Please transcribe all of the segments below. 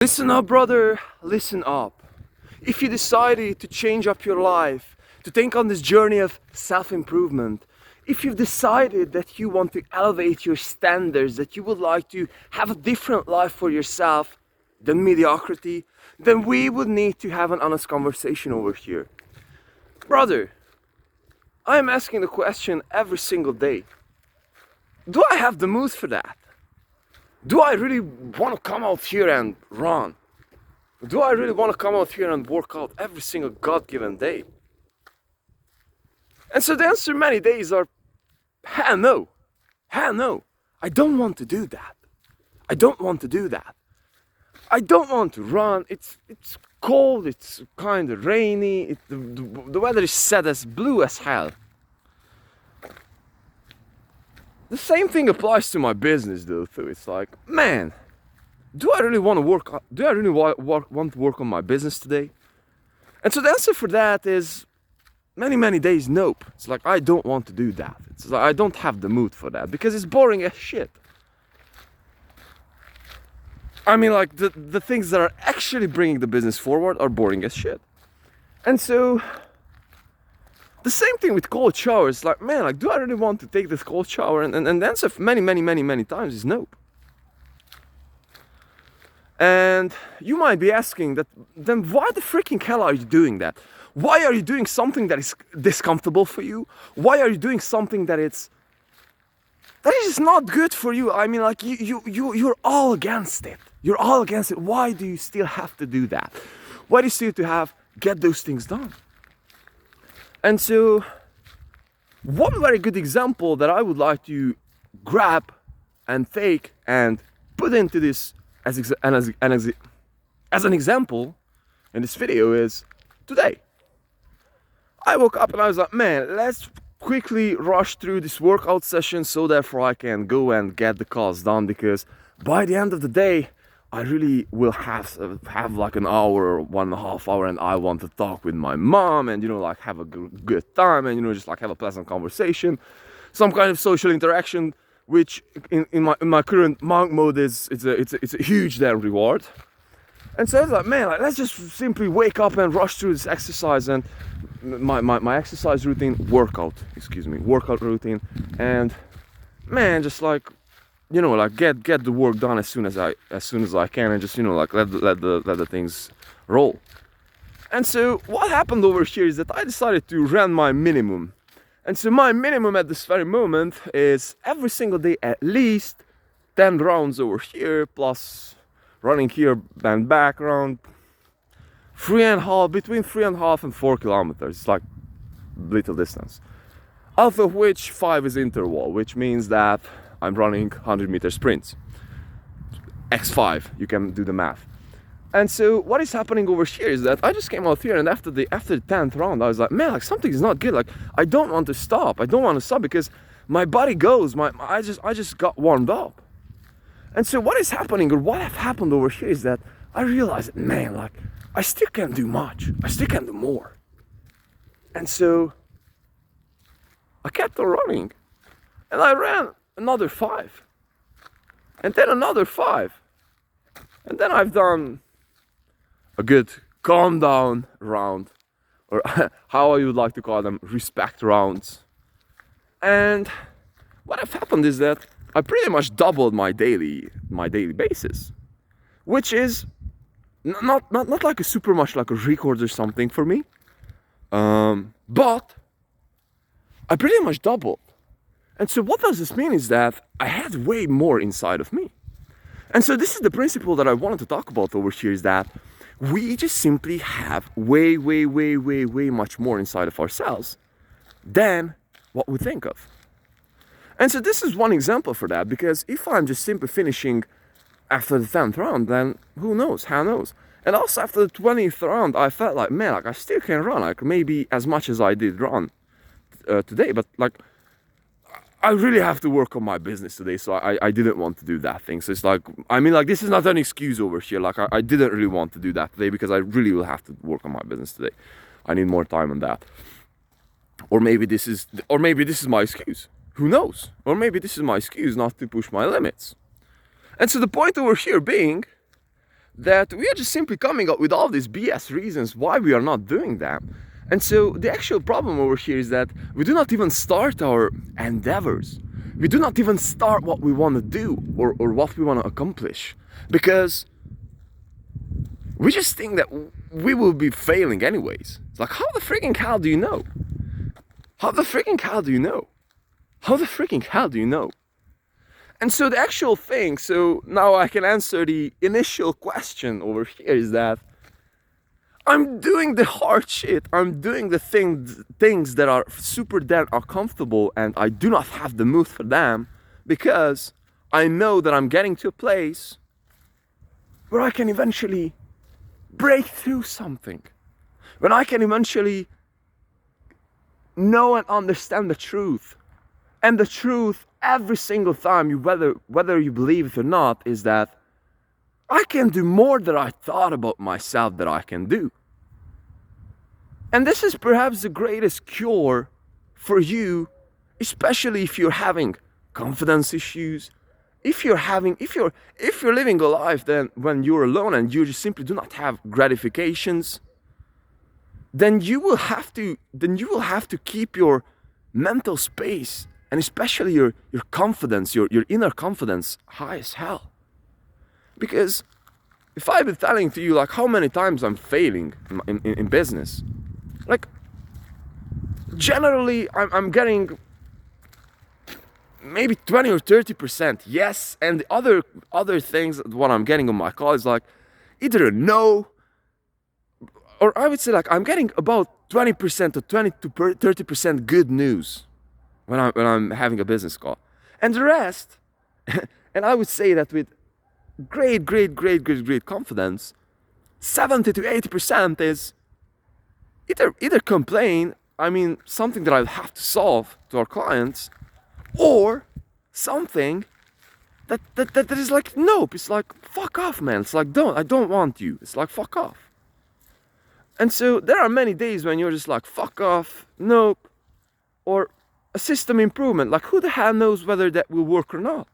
Listen up, brother, listen up. If you decided to change up your life, to take on this journey of self-improvement, if you've decided that you want to elevate your standards, that you would like to have a different life for yourself than mediocrity, then we would need to have an honest conversation over here. Brother, I am asking the question every single day. Do I have the mood for that? Do I really want to come out here and run? Do I really want to come out here and work out every single God-given day? And so the answer many days are, hell no. Hell no. I don't want to do that. I don't want to do that. I don't want to run. It's cold, it's kind of rainy, the weather is set as blue as hell. The same thing applies to my business though too. It's like, man, do I really want to work want to work on my business today? And so the answer for that is many days nope. It's like I don't want to do that. It's like I don't have the mood for that because it's boring as shit. I mean, like the things that are actually bringing the business forward are boring as shit. And so the same thing with cold showers. Like, man, like, do I really want to take this cold shower? And the answer many times is no. And you might be asking that, then why the freaking hell are you doing that? Why are you doing something that is discomfortable for you? Why are you doing something that is not good for you? I mean, like, you're all against it. You're all against it. Why do you still have to do that? Why do you still have to get those things done? And so, one very good example that I would like to grab and take and put into this as an example in this video is today. I woke up and I was like, man, let's quickly rush through this workout session so therefore I can go and get the calls done, because by the end of the day, I really will have like an hour or 1.5 hours, and I want to talk with my mom and, like, have a good time and, just like have a pleasant conversation, some kind of social interaction, which in my current monk mode it's a huge damn reward. And so I was like, man, like, let's just simply wake up and rush through this exercise and my exercise routine, workout routine, and man, just like, like get the work done as soon as I can, and just like let the things roll. And so what happened over here is that I decided to run my minimum. And so my minimum at this very moment is every single day at least 10 rounds over here, plus running here and back around between 3.5 and 4 kilometers. It's like little distance, out of which 5 is interval, which means that I'm running 100-meter sprints. X5, you can do the math. And so what is happening over here is that I just came out here, and after the 10th round, I was like, man, like, something is not good. Like, I don't want to stop. I don't want to stop because my body goes. I just got warmed up. And so what is happening, or what have happened over here, is that I realized, man, like, I still can't do much. I still can do more. And so I kept on running, and I ran another 5, and then another 5, and then I've done a good calm down round, or how I would like to call them, respect rounds. And what have happened is that I pretty much doubled my daily basis, which is not like a super much like a record or something for me, but I pretty much doubled. And so what does this mean is that I had way more inside of me. And so this is the principle that I wanted to talk about over here, is that we just simply have way much more inside of ourselves than what we think of. And so this is one example for that, because if I'm just simply finishing after the 10th round, then who knows, And also after the 20th round, I felt like, man, like, I still can run, like, maybe as much as I did run today, but like, I really have to work on my business today, so I didn't want to do that thing. So it's like, I mean, like, this is not an excuse over here. Like, I didn't really want to do that today because I really will have to work on my business today. I need more time on that. Or maybe this is my excuse. Who knows? Or maybe this is my excuse not to push my limits. And so the point over here being that we are just simply coming up with all these BS reasons why we are not doing that. And so the actual problem over here is that we do not even start our endeavors. We do not even start what we want to do or what we want to accomplish, because we just think that we will be failing anyways. It's like, how the freaking hell do you know? How the freaking hell do you know? How the freaking hell do you know? And so the actual thing, so now I can answer the initial question over here, is that I'm doing the hard shit. I'm doing the things that are super damn uncomfortable, and I do not have the mood for them, because I know that I'm getting to a place where I can eventually break through something. When I can eventually know and understand the truth. And the truth every single time, whether you believe it or not, is that I can do more than I thought about myself that I can do. And this is perhaps the greatest cure for you, especially if you're having confidence issues, if you're living a life then when you're alone and you just simply do not have gratifications, then you will have to keep your mental space, and especially your confidence, your inner confidence, high as hell. Because if I've been telling to you like how many times I'm failing in business, like generally I'm getting maybe 20 or 30%, yes, and the other things what I'm getting on my call is like either a no, or I would say like I'm getting about 20% or 20 to 30% good news when I'm having a business call, and the rest, and I would say that with great confidence, 70 to 80% is either complain, I mean something that I have to solve to our clients, or something that is like nope, it's like fuck off, man. It's like I don't want you. It's like fuck off. And so there are many days when you're just like fuck off, nope, or a system improvement. Like who the hell knows whether that will work or not?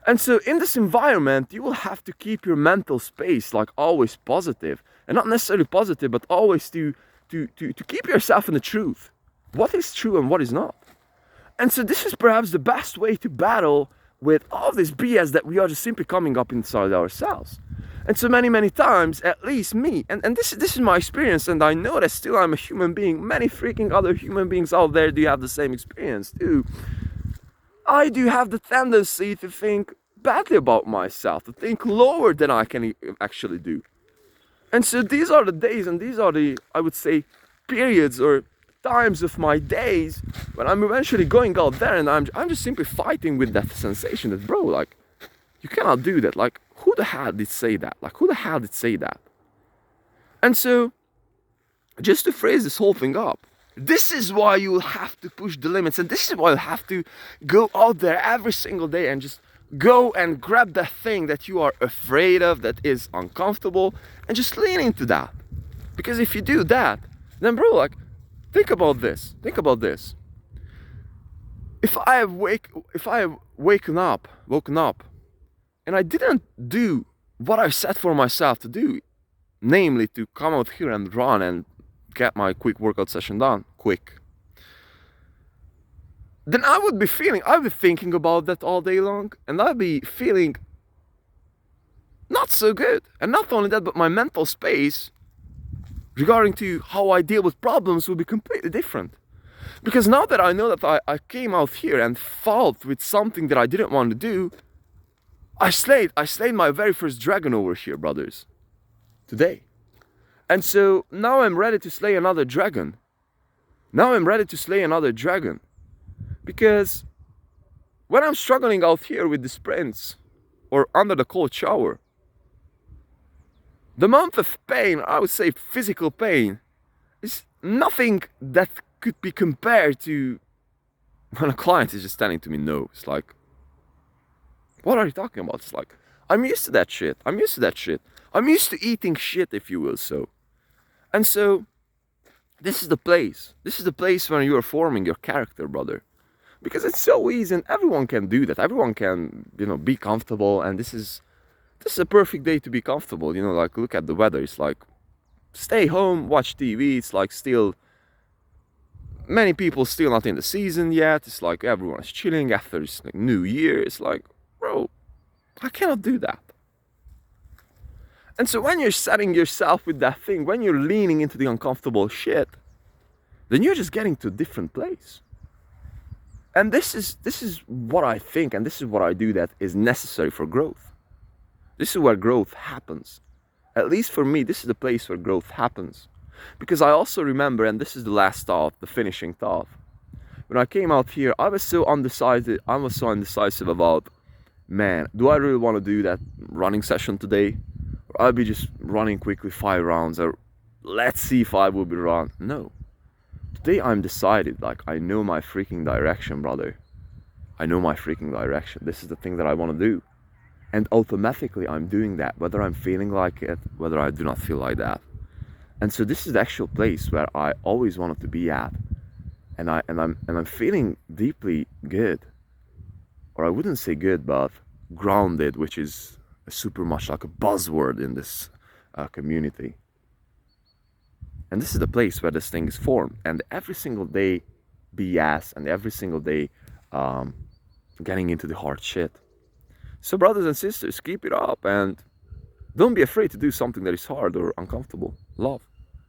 And so in this environment, you will have to keep your mental space like always positive, and not necessarily positive, but always to keep yourself in the truth. What is true and what is not. And so this is perhaps the best way to battle with all this BS that we are just simply coming up inside ourselves. And so many times, at least me, and this is my experience, and I know that still I'm a human being, many freaking other human beings out there do have the same experience too. I do have the tendency to think badly about myself, to think lower than I can actually do. And so these are the days, and these are the, I would say, periods or times of my days when I'm eventually going out there and I'm just simply fighting with that sensation that, bro, like, you cannot do that. Like, who the hell did say that? Like, who the hell did say that? And so, just to phrase this whole thing up, this is why you will have to push the limits, and this is why you have to go out there every single day and just go and grab that thing that you are afraid of, that is uncomfortable, and just lean into that. Because if you do that, then bro, like, think about this. If I have woken up, and I didn't do what I set for myself to do, namely to come out here and run and get my quick workout session done, quick, then I'd be thinking about that all day long, and I'd be feeling not so good. And not only that, but my mental space regarding to how I deal with problems will be completely different. Because now that I know that I came out here and fought with something that I didn't want to do, I slayed my very first dragon over here, brothers, today. And so now I'm ready to slay another dragon. Because when I'm struggling out here with the sprints or under the cold shower, the amount of pain, I would say physical pain, is nothing that could be compared to when a client is just standing to me, no. It's like, what are you talking about? It's like, I'm used to that shit. I'm used to eating shit, if you will, so. And so, this is the place where you are forming your character, brother. Because it's so easy, and everyone can do that. Everyone can, be comfortable, and this is this is a perfect day to be comfortable. You know, like look at the weather. It's like stay home, watch TV. It's like still many people still not in the season yet. It's like everyone's chilling after it's like New Year. It's like, bro, I cannot do that. And so when you're setting yourself with that thing, when you're leaning into the uncomfortable shit, then you're just getting to a different place. And this is what I think, and this is what I do that is necessary for growth. This is where growth happens. At least for me, this is the place where growth happens. Because I also remember, and this is the last thought, the finishing thought. When I came out here, I was so undecided. I was so indecisive about, man, do I really want to do that running session today? Or I'll be just running quickly 5 rounds, or let's see if I will be run. No. Today I'm decided, like I know my freaking direction, brother. I know my freaking direction. This is the thing that I want to do. And automatically I'm doing that, whether I'm feeling like it, whether I do not feel like that. And so this is the actual place where I always wanted to be at. And I'm feeling deeply good. Or I wouldn't say good, but grounded, which is super much like a buzzword in this community. And this is the place where this thing is formed. And every single day, BS, and every single day, getting into the hard shit. So brothers and sisters, keep it up and don't be afraid to do something that is hard or uncomfortable. Love.